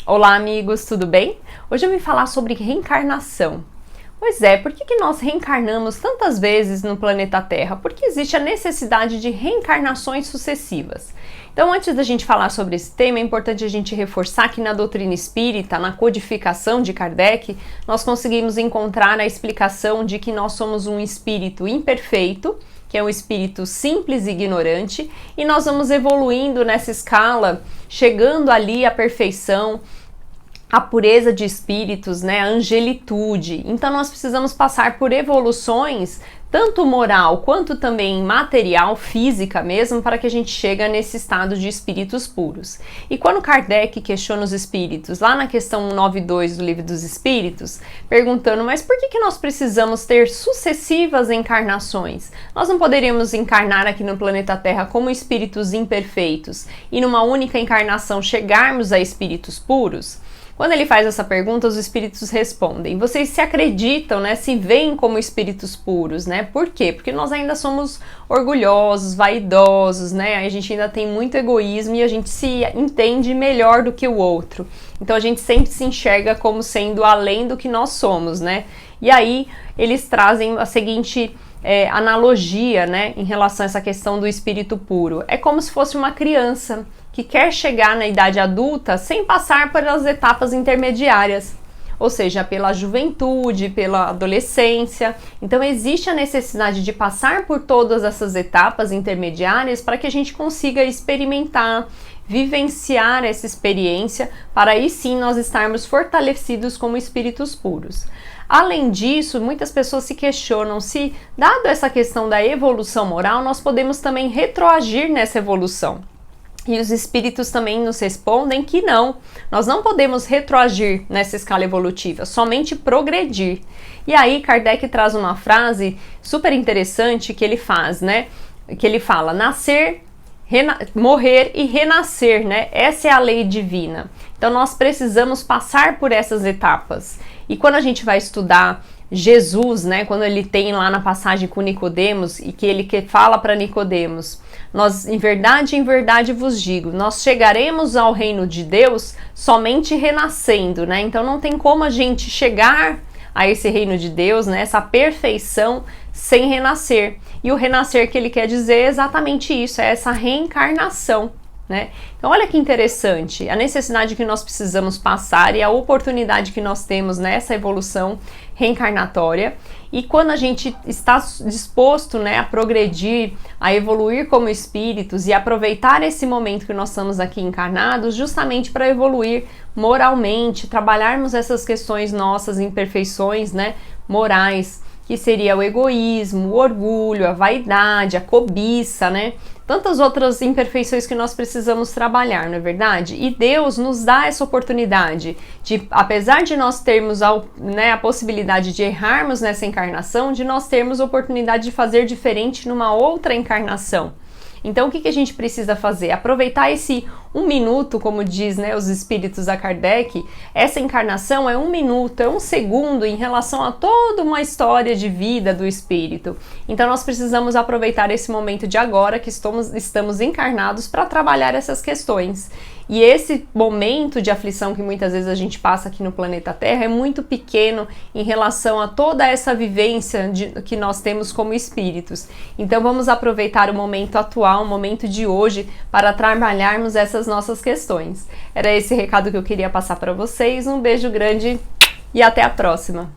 Olá amigos, tudo bem? Hoje eu vim falar sobre reencarnação. Pois é, por que nós reencarnamos tantas vezes no planeta Terra? Porque existe a necessidade de reencarnações sucessivas. Então, antes da gente falar sobre esse tema, é importante a gente reforçar que na doutrina espírita, na codificação de Kardec, nós conseguimos encontrar a explicação de que nós somos um espírito imperfeito, que é um espírito simples e ignorante, e nós vamos evoluindo nessa escala, chegando ali à perfeição, a pureza de espíritos, né, a angelitude. Então nós precisamos passar por evoluções, tanto moral quanto também material, física mesmo, para que a gente chegue nesse estado de espíritos puros. E quando Kardec questiona os espíritos, lá na questão 192 do Livro dos Espíritos, perguntando, mas por que nós precisamos ter sucessivas encarnações? Nós não poderíamos encarnar aqui no planeta Terra como espíritos imperfeitos e numa única encarnação chegarmos a espíritos puros? Quando ele faz essa pergunta, os espíritos respondem: vocês se acreditam, né? Se veem como espíritos puros, né? Por quê? Porque nós ainda somos orgulhosos, vaidosos, né? A gente ainda tem muito egoísmo e a gente se entende melhor do que o outro. Então a gente sempre se enxerga como sendo além do que nós somos, né? E aí eles trazem a seguinte analogia, né? Em relação a essa questão do espírito puro. É como se fosse uma criança que quer chegar na idade adulta sem passar pelas etapas intermediárias, ou seja, pela juventude, pela adolescência. Então existe a necessidade de passar por todas essas etapas intermediárias para que a gente consiga experimentar, vivenciar essa experiência, para aí sim nós estarmos fortalecidos como espíritos puros. Além disso, muitas pessoas se questionam se, dado essa questão da evolução moral, nós podemos também retroagir nessa evolução. E os espíritos também nos respondem que não, nós não podemos retroagir nessa escala evolutiva, somente progredir. E aí Kardec traz uma frase super interessante que ele faz, né? Que ele fala: nascer, morrer e renascer, né? Essa é a lei divina. Então nós precisamos passar por essas etapas. E quando a gente vai estudar Jesus, né, quando ele tem lá na passagem com Nicodemos e que ele fala para Nicodemos: nós em verdade vos digo, nós chegaremos ao reino de Deus somente renascendo, né? Então não tem como a gente chegar a esse reino de Deus, né, essa perfeição, sem renascer. E o renascer que ele quer dizer é exatamente isso, é essa reencarnação, né? Então olha que interessante, a necessidade que nós precisamos passar e a oportunidade que nós temos nessa evolução reencarnatória. E quando a gente está disposto, né, a progredir, a evoluir como espíritos e aproveitar esse momento que nós estamos aqui encarnados, justamente para evoluir moralmente, trabalharmos essas questões nossas, imperfeições, né, morais, que seria o egoísmo, o orgulho, a vaidade, a cobiça, né? Tantas outras imperfeições que nós precisamos trabalhar, não é verdade? E Deus nos dá essa oportunidade de, apesar de nós termos a possibilidade de errarmos nessa encarnação, de nós termos a oportunidade de fazer diferente numa outra encarnação. Então o que a gente precisa fazer? Aproveitar esse 1 minuto, como diz, né, os espíritos a Kardec. Essa encarnação é 1 minuto, é 1 segundo em relação a toda uma história de vida do espírito. Então nós precisamos aproveitar esse momento de agora que estamos encarnados para trabalhar essas questões. E esse momento de aflição que muitas vezes a gente passa aqui no planeta Terra é muito pequeno em relação a toda essa vivência que nós temos como espíritos. Então vamos aproveitar o momento atual, o momento de hoje, para trabalharmos essas nossas questões. Era esse recado que eu queria passar para vocês. Um beijo grande e até a próxima!